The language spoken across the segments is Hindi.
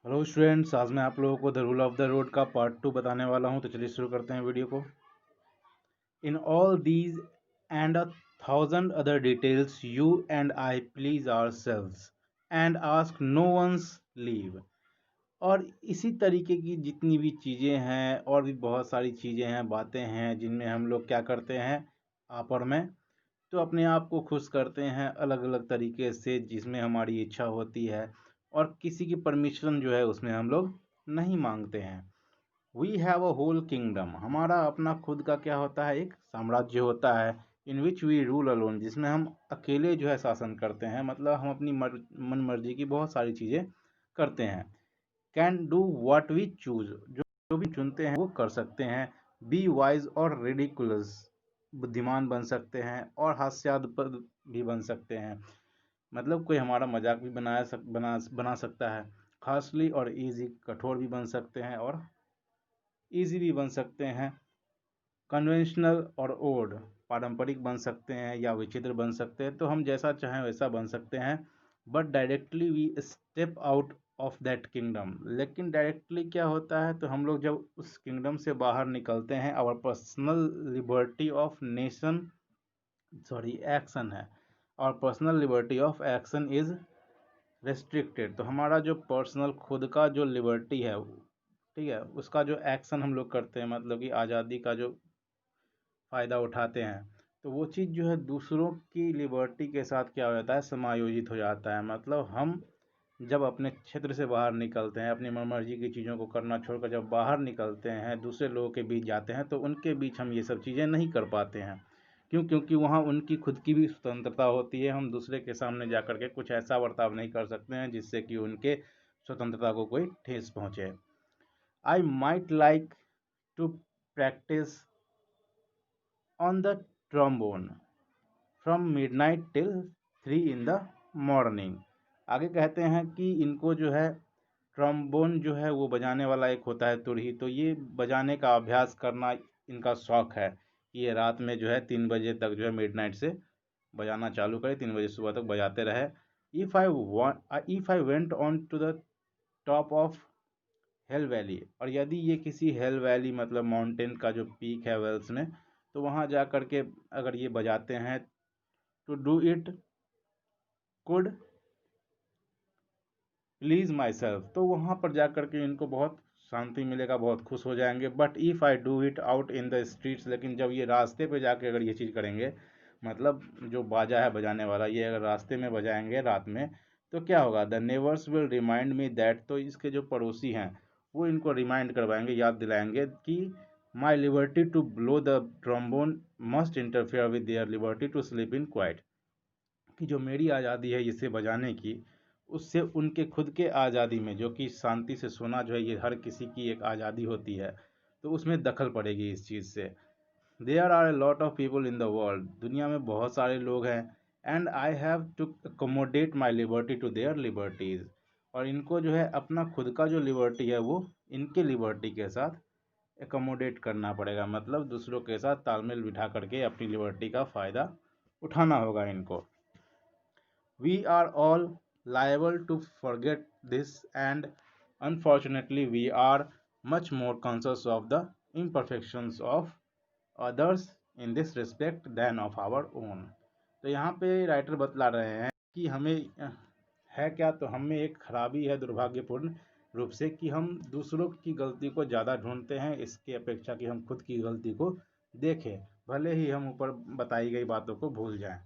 हेलो स्टूडेंट्स, आज मैं आप लोगों को the rule of the road का पार्ट 2 बताने वाला हूं। तो चलिए शुरू करते हैं वीडियो को। In all these and 1,000 other details you and I please our selves and ask no once leave. और इसी तरीके की जितनी भी चीज़ें हैं और भी बहुत सारी चीज़ें हैं, बातें हैं, जिनमें हम लोग क्या करते हैं, आप और मैं तो अपने आप को खुश करते हैं अलग अलग तरीके से, जिसमें हमारी इच्छा होती है और किसी की परमिशन जो है उसमें हम लोग नहीं मांगते हैं। We have a whole kingdom, हमारा अपना खुद का क्या होता है, एक साम्राज्य होता है। इन विच वी रूल अलोन, जिसमें हम अकेले जो है शासन करते हैं, मतलब हम अपनी मन मर्जी की बहुत सारी चीज़ें करते हैं। Can do what we choose, जो भी चुनते हैं वो कर सकते हैं। बी वाइज और रिडिकुलस, बुद्धिमान बन सकते हैं और हास्यास्पद भी बन सकते हैं, मतलब कोई हमारा मजाक भी बना सकता है। खासली और इजी, कठोर भी बन सकते हैं और इजी भी बन सकते हैं। कन्वेंशनल और ओड, पारंपरिक बन सकते हैं या विचित्र बन सकते हैं, तो हम जैसा चाहें वैसा बन सकते हैं। But directly we step out of that kingdom, लेकिन डायरेक्टली क्या होता है, तो हम लोग जब उस किंगडम से बाहर निकलते हैं, our personal liberty of nation action है, और personal liberty of action is restricted. तो हमारा जो पर्सनल खुद का जो लिबर्टी है, ठीक है, उसका जो एक्शन हम लोग करते हैं, मतलब कि आज़ादी का जो फ़ायदा उठाते हैं, तो वो चीज़ जो है दूसरों की लिबर्टी के साथ क्या हो जाता है, समायोजित हो जाता है। मतलब हम जब अपने क्षेत्र से बाहर निकलते हैं, अपनी मनमर्जी की चीज़ों को करना छोड़कर जब बाहर निकलते हैं, दूसरे लोगों के बीच जाते हैं, तो उनके बीच हम ये सब चीज़ें नहीं कर पाते हैं। क्यों? क्योंकि वहाँ उनकी खुद की भी स्वतंत्रता होती है। हम दूसरे के सामने जा कर के कुछ ऐसा बर्ताव नहीं कर सकते हैं जिससे कि उनके स्वतंत्रता को कोई ठेस पहुँचे। I might like to practice on the trombone from midnight till 3 in the morning. आगे कहते हैं कि इनको जो है ट्रम्बोन जो है वो बजाने वाला एक होता है तुरही, तो ये बजाने का अभ्यास करना इनका शौक है। ये रात में जो है 3 बजे तक जो है मिडनाइट से बजाना चालू करे, 3 बजे सुबह तक बजाते रहे। If I went on to the top of hell valley, और यदि ये किसी हेल वैली मतलब माउंटेन का जो पीक है वेल्स में, तो वहाँ जा कर के अगर ये बजाते हैं, to do it could please my self, तो वहाँ पर जा कर के इनको बहुत शांति मिलेगा, बहुत खुश हो जाएंगे। But if I do it out in the streets, लेकिन जब ये रास्ते पे जाके अगर ये चीज़ करेंगे, मतलब जो बाजा है बजाने वाला, ये अगर रास्ते में बजाएंगे रात में, तो क्या होगा, the neighbours will remind me that, तो इसके जो पड़ोसी हैं वो इनको रिमाइंड करवाएंगे, याद दिलाएंगे कि my liberty to blow the trombone must interfere with their liberty to sleep in quiet, कि जो मेरी आज़ादी है इसे बजाने की, उससे उनके खुद के आज़ादी में, जो कि शांति से सोना जो है ये हर किसी की एक आज़ादी होती है, तो उसमें दखल पड़ेगी इस चीज़ से। There are a lot of people in the world, दुनिया में बहुत सारे लोग हैं। And I have to accommodate my liberty to their liberties, और इनको जो है अपना खुद का जो लिबर्टी है वो इनके लिबर्टी के साथ एकोमोडेट करना पड़ेगा, मतलब दूसरों के साथ तालमेल बिठा करके अपनी लिबर्टी का फ़ायदा उठाना होगा इनको। We are all liable to forget this, and unfortunately, we are much more conscious of the imperfections of others in this respect than of our own. तो यहाँ पे राइटर बतला रहे हैं कि हमें है क्या, तो हमें एक खराबी है दुर्भाग्यपूर्ण रूप से कि हम दूसरों की गलती को ज़्यादा ढूंढते हैं, इसकी अपेक्षा कि हम खुद की गलती को देखें। भले ही हम ऊपर बताई गई बातों को भूल जाएं,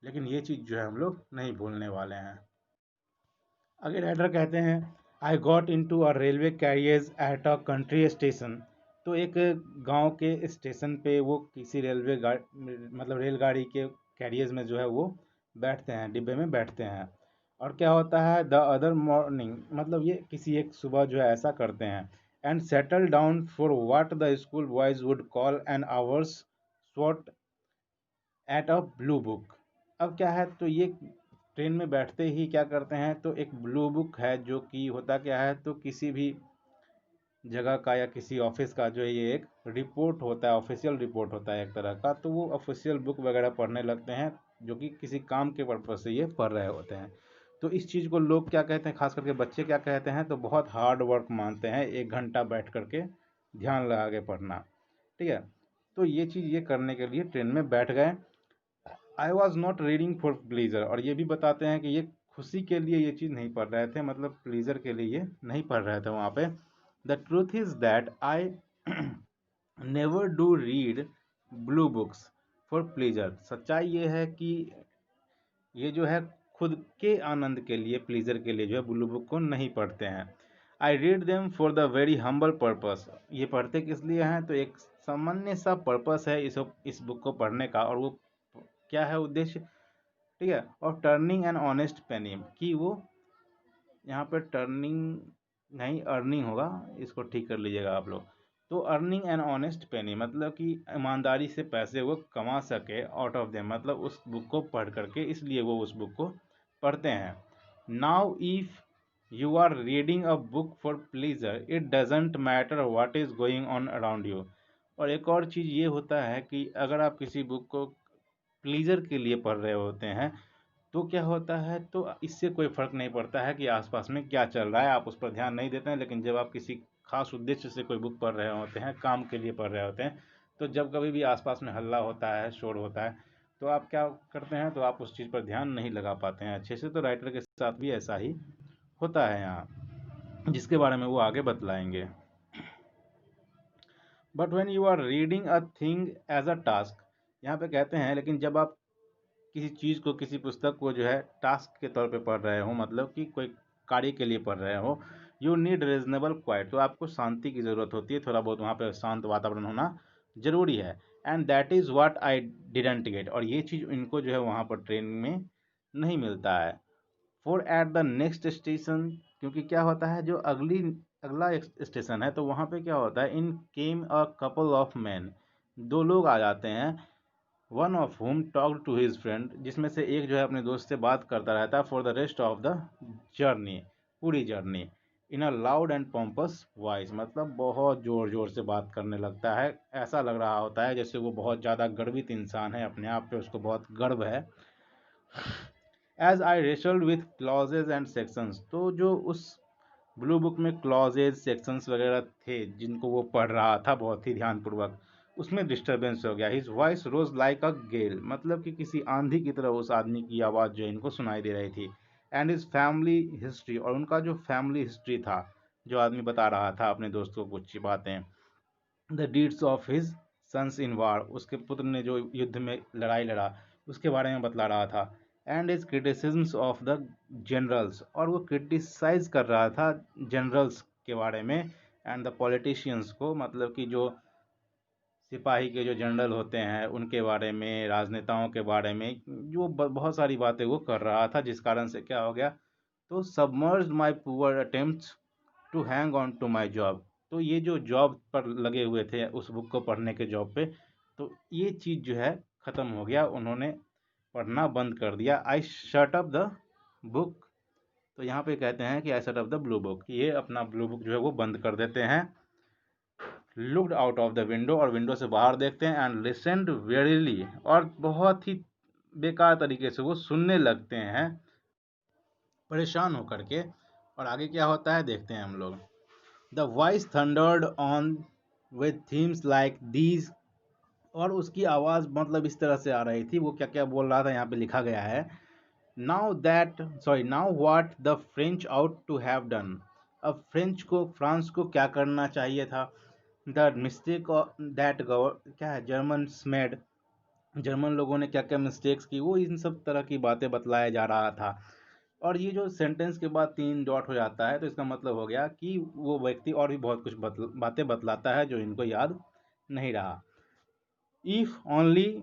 लेकिन ये चीज़ जो है हम लोग नहीं भूलने वाले हैं। आगे राइटर कहते हैं, I got in to a railway carriers at a country station, तो एक गांव के स्टेशन पे वो किसी रेलवे गाड़ी मतलब रेलगाड़ी के कैरियर्स में जो है वो बैठते हैं, डिब्बे में बैठते हैं। और क्या होता है, द अदर मॉर्निंग, मतलब ये किसी एक सुबह जो है ऐसा करते हैं। And settle down for what the school boys would call an hour's swot at a blue book. अब क्या है, तो ये ट्रेन में बैठते ही क्या करते हैं, तो एक ब्लू बुक है, जो कि होता क्या है, तो किसी भी जगह का या किसी ऑफिस का जो है ये एक रिपोर्ट होता है, ऑफिशियल रिपोर्ट होता है एक तरह का, तो वो ऑफिशियल बुक वगैरह पढ़ने लगते हैं, जो कि किसी काम के पर्पज से ये पढ़ रहे होते हैं। तो इस चीज़ को लोग क्या कहते हैं, खास करके बच्चे क्या कहते हैं, तो बहुत हार्ड वर्क मानते हैं 1 घंटा बैठ करके ध्यान लगा के पढ़ना। ठीक है, तो ये चीज़ ये करने के लिए ट्रेन में बैठ गए। I was not reading for pleaser, और ये भी बताते हैं कि ये खुशी के लिए ये चीज़ नहीं पढ़ रहे थे, मतलब प्लीजर के लिए ये नहीं पढ़ रहे थे वहाँ पे। The truth is that I never do read blue books for pleaser. सच्चाई ये है कि ये जो है खुद के आनंद के लिए, प्लीजर के लिए जो है ब्लू बुक को नहीं पढ़ते हैं। I read them for the very humble purpose. ये पढ़ते किस लिए हैं, तो एक सामान्य सा पर्पस है इस बुक को पढ़ने का, और वो क्या है उद्देश्य, ठीक है। और टर्निंग एन ऑनेस्ट पेनी, कि वो यहाँ पे टर्निंग नहीं अर्निंग होगा, इसको ठीक कर लीजिएगा आप लोग। तो अर्निंग एन ऑनेस्ट पेनी मतलब कि ईमानदारी से पैसे वो कमा सके आउट ऑफ देम, मतलब उस बुक को पढ़ करके, इसलिए वो उस बुक को पढ़ते हैं। Now if you are reading a book for pleasure it doesn't matter what is going on around you. और एक और चीज़ ये होता है कि अगर आप किसी बुक को प्लीजर के लिए पढ़ रहे होते हैं तो क्या होता है, तो इससे कोई फर्क नहीं पड़ता है कि आसपास में क्या चल रहा है, आप उस पर ध्यान नहीं देते हैं। लेकिन जब आप किसी खास उद्देश्य से कोई बुक पढ़ रहे होते हैं, काम के लिए पढ़ रहे होते हैं, तो जब कभी भी आसपास में हल्ला होता है, शोर होता है, तो आप क्या करते हैं, तो आप उस चीज़ पर ध्यान नहीं लगा पाते हैं अच्छे से। तो राइटर के साथ भी ऐसा ही होता है यहाँ, जिसके बारे में वो आगे बतलाएंगे। But when you are reading a thing as a task, यहाँ पे कहते हैं लेकिन जब आप किसी चीज़ को, किसी पुस्तक को जो है टास्क के तौर पे पढ़ रहे हो, मतलब कि कोई कार्य के लिए पढ़ रहे हो, यू नीड रीजनेबल क्वाइट, तो आपको शांति की ज़रूरत होती है, थोड़ा बहुत वहाँ पे शांत वातावरण होना ज़रूरी है। And that is what I didn't get, और ये चीज़ इनको जो है वहाँ पर ट्रेन में नहीं मिलता है। For at the next station, क्योंकि क्या होता है, जो अगला स्टेशन है, तो वहाँ पे क्या होता है, in came a couple of man, दो लोग आ जाते हैं। One of whom talk to his friend, जिसमें से एक जो है अपने दोस्त से बात करता रहता है for the rest of the journey, पूरी journey. In a loud and pompous voice, मतलब बहुत जोर जोर से बात करने लगता है, ऐसा लग रहा होता है जैसे वो बहुत ज़्यादा गर्वित इंसान है, अपने आप पे उसको बहुत गर्व है। As I wrestled with clauses and sections, तो जो उस ब्लू बुक में क्लॉजेज सेक्शंस वगैरह थे जिनको वो पढ़ रहा था बहुत ही ध्यानपूर्वक, उसमें डिस्टर्बेंस हो गया। His voice rose like a gale, मतलब कि किसी आंधी की तरह उस आदमी की आवाज़ जो इनको सुनाई दे रही थी। एंड हिज फैमिली हिस्ट्री, और उनका जो फैमिली हिस्ट्री था, जो आदमी बता रहा था अपने दोस्त को कुछ बातें, the deeds of his sons in war, उसके पुत्र ने जो युद्ध में लड़ाई लड़ा उसके बारे में बतला रहा था। And is criticisms of the generals, और वो क्रिटिसाइज कर रहा था जनरल्स के बारे में, एंड द पॉलिटिशियंस को, मतलब कि जो सिपाही के जो जनरल होते हैं उनके बारे में, राजनेताओं के बारे में, जो बहुत सारी बातें वो कर रहा था, जिस कारण से क्या हो गया, तो submerge my poor attempts to hang on to my job, तो ये जो जॉब पर लगे हुए थे उस बुक को पढ़ने के जॉब पे, तो ये चीज़ जो है ख़त्म हो गया, उन्होंने पढ़ना बंद कर दिया। I shut up the book, तो यहाँ पे कहते हैं कि I shut up the blue book, ये अपना ब्लू बुक जो है वो बंद कर देते हैं। Looked out of the window, और विंडो से बाहर देखते हैं। एंड लिसनड वेरीली, और बहुत ही बेकार तरीके से वो सुनने लगते हैं, परेशान होकर के। और आगे क्या होता है देखते हैं हम लोग। The voice thundered on with themes like these, और उसकी आवाज़ मतलब इस तरह से आ रही थी, वो क्या क्या बोल रहा था यहाँ पे लिखा गया है। Now what the French ought to have done, अब फ्रांस को क्या करना चाहिए था। द मिस्टेक दैट क्या है, जर्मन्स मेड, जर्मन लोगों ने क्या क्या मिस्टेक्स की, वो इन सब तरह की बातें बतलाया जा रहा था। और ये जो सेंटेंस के बाद 3 डॉट हो जाता है, तो इसका मतलब हो गया कि वो व्यक्ति और भी बहुत कुछ बातें बतलाता है जो इनको याद नहीं रहा। इफ ओनली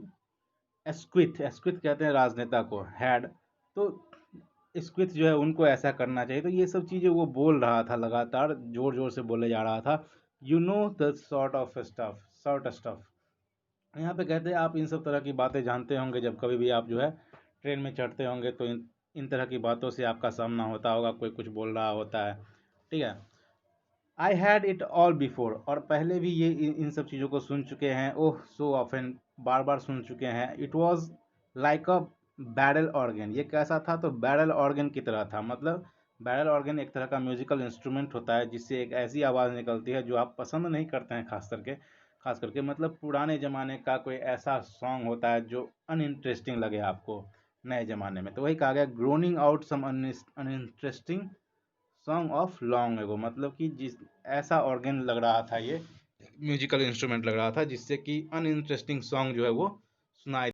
एस्क्विथ, एस्क्विथ कहते हैं राजनेता को, हैड, तो स्क्विथ जो है उनको ऐसा करना चाहिए। तो ये सब चीज़ें वो बोल रहा था, लगातार जोर जोर से बोले जा रहा था। You know the sort stuff, यहाँ पे कहते हैं आप इन सब तरह की बातें जानते होंगे, जब कभी भी आप जो है ट्रेन में चढ़ते होंगे तो इन तरह की बातों से आपका सामना होता होगा, कोई कुछ बोल रहा होता है, ठीक है। I had it all before, और पहले भी ये इन सब चीज़ों को सुन चुके हैं। ओह सो ऑफन, बार बार सुन चुके हैं। It was like a barrel organ. ये कैसा था? तो बैरल ऑर्गन की तरह था। मतलब बैरल ऑर्गन एक तरह का म्यूजिकल इंस्ट्रूमेंट होता है जिससे एक ऐसी आवाज़ निकलती है जो आप पसंद नहीं करते हैं, खास करके मतलब पुराने ज़माने का कोई ऐसा सॉन्ग होता है जो अनइंटरेस्टिंग लगे आपको नए ज़माने में। तो वही कहा गया, groaning out some uninteresting song of long ago. मतलब कि जिस ऐसा ऑर्गन लग रहा था, ये म्यूजिकल इंस्ट्रूमेंट लग रहा था जिससे कि अनइंटरेस्टिंग सॉन्ग जो है वो सुनाई